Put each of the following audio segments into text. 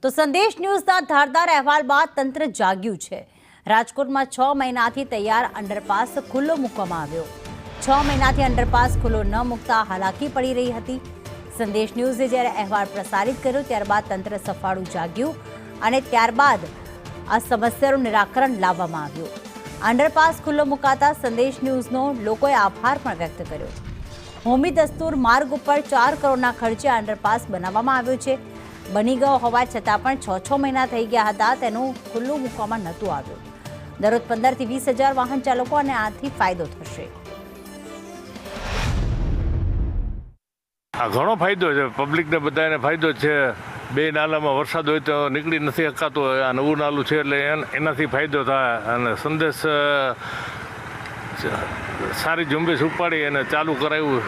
તો સંદેશ ન્યૂઝના ધારદાર અહેવાલ બાદ તંત્ર જાગ્યું છે। રાજકોટમાં 6 મહિનાથી તૈયાર અંડરપાસ ખુલ્લો મૂકવામાં આવ્યો। 6 મહિનાથી અંડરપાસ ખુલ્લો ન મૂકતા હાલાકી પડી રહી હતી। સંદેશ ન્યૂઝે જ્યારે અહેવાલ પ્રસારિત કર્યો ત્યારબાદ તંત્ર સફાળું જાગ્યું અને ત્યારબાદ આ સમસ્યાનું નિરાકરણ લાવવામાં આવ્યું। અંડરપાસ ખુલ્લો મુકાતા સંદેશ ન્યૂઝનો લોકોએ આભાર પણ વ્યક્ત કર્યો। હોમી દસ્તુર માર્ગ ઉપર 4 કરોડના ખર્ચે અંડરપાસ બનાવવામાં આવ્યો છે। બની ગયો હોવા છતાં પણ 6 મહિના થઈ ગયા હતા તેનું ખુલ્લું મૂકવામાં નહોતું આવ્યું। દરરોજ 15 થી 20 હજાર વાહન ચાલકો અને આથી ફાયદો થશે। આ ઘણો ફાયદો છે, પબ્લિકને બધાને ફાયદો છે। બે નાલામાં વરસાદ હોય તો નીકળી નથી શકાતું, આ નવું નાલું છે એટલે એનાથી ફાયદો થાય અને સંદેશ સારી ઝુંબેશ ઉપાડી અને ચાલુ કરાવ્યું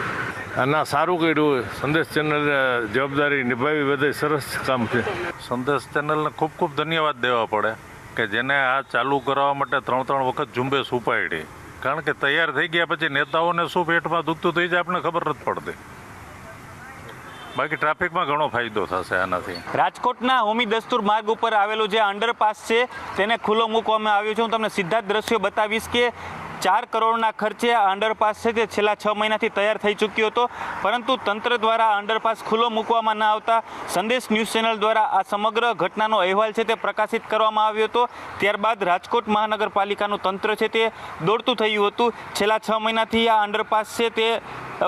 અને સારું કર્યું। સંદેશ ચેનલ જવાબદારી નિભાવી બધે સરસ કામ છે। સંદેશ ચેનલને ખૂબ ખૂબ ધન્યવાદ દેવા પડે કે જેને આ ચાલુ કરવા માટે 3 વખત ઝુંબેશ ઉપાડી, કારણ કે તૈયાર થઈ ગયા પછી નેતાઓને શું પેટમાં દુખતું થઈ જાય આપણને ખબર નથી પડતી। બાકી ટ્રાફિકમાં ઘણો ફાયદો થશે આનાથી। રાજકોટના હોમી દસ્તુર માર્ગ ઉપર આવેલો જે અંડરપાસ છે તેને ખુલ્લો મૂકવામાં આવ્યો છે। હું તમને સીધા જ દ્રશ્યો બતાવીશ કે 4 કરોડના ખર્ચે આ અંડરપાસ છે તે છેલ્લા 6 મહિનાથી તૈયાર થઈ ચૂક્યો હતો, પરંતુ તંત્ર દ્વારા અંડરપાસ ખુલ્લો મૂકવામાં ન આવતા સંદેશ ન્યૂઝ ચેનલ દ્વારા આ સમગ્ર ઘટનાનો અહેવાલ છે તે પ્રકાશિત કરવામાં આવ્યો હતો। ત્યારબાદ રાજકોટ મહાનગરપાલિકાનું તંત્ર છે તે દોડતું થયું હતું। છેલ્લા 6 મહિનાથી આ અંડરપાસ છે તે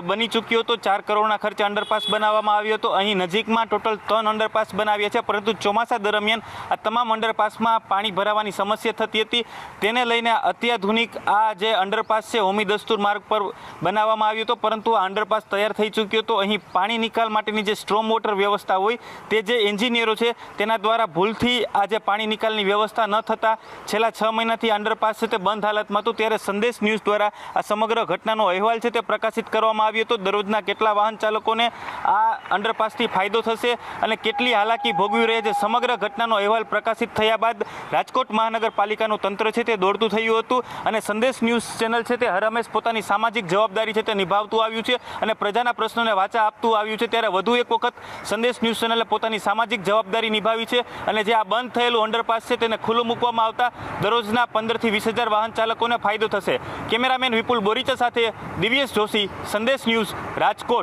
બની ચૂક્યો હતો। 4 કરોડના ખર્ચે અંડરપાસ બનાવવામાં આવ્યો હતો। અહીં નજીકમાં ટોટલ 3 અંડરપાસ બનાવ્યા છે, પરંતુ ચોમાસા દરમિયાન આ તમામ અંડરપાસમાં પાણી ભરાવાની સમસ્યા થતી હતી। તેને લઈને અત્યાધુનિક આ જે અંડરપાસ છે હોમી દસ્તુર માર્ગ પર બનાવવામાં આવ્યો હતો, પરંતુ આ અંડરપાસ તૈયાર થઈ ચૂક્યો હતો। અહીં પાણી નિકાલ માટેની જે સ્ટ્રોમ વોટર વ્યવસ્થા હોય તે જે એન્જિનિયરો છે તેના દ્વારા ભૂલથી આ જે પાણી નિકાલની વ્યવસ્થા ન થતાં છેલ્લા 6 મહિનાથી અંડરપાસ છે તે બંધ હાલતમાં હતું। ત્યારે સંદેશ ન્યૂઝ દ્વારા આ સમગ્ર ઘટનાનો અહેવાલ છે તે પ્રકાશિત કરવામાં આવ્યો હતો। દરરોજના કેટલા વાહન ચાલકોને આ અંડરપાસથી ફાયદો થશે અને કેટલી હાલાકી ભોગવી રહ્યા છે, સમગ્ર ઘટનાનો અહેવાલ પ્રકાશિત થયા બાદ રાજકોટ મહાનગરપાલિકાનું તંત્ર છે તે દોડતું થયું હતું અને સંદેશ ન્યૂઝ ચેનલ છે તે હર હંમેશ પોતાની સામાજિક જવાબદારી છે તે નિભાવતું આવ્યું છે અને પ્રજાના પ્રશ્નોને વાચા આપતું આવ્યું છે। ત્યારે વધુ એક વખત સંદેશ ન્યૂઝ ચેનલે પોતાની સામાજિક જવાબદારી નિભાવી છે અને જે આ બંધ થયેલું અંડરપાસ છે તેને ખુલ્લું મૂકવામાં આવતા દરરોજના 15 થી 20 હજાર વાહન ચાલકોને ફાયદો થશે। કેમેરામેન વિપુલ બોરીચા સાથે દિવ્યેશ જોશી, સંદેશ ન્યૂઝ, રાજકોટ।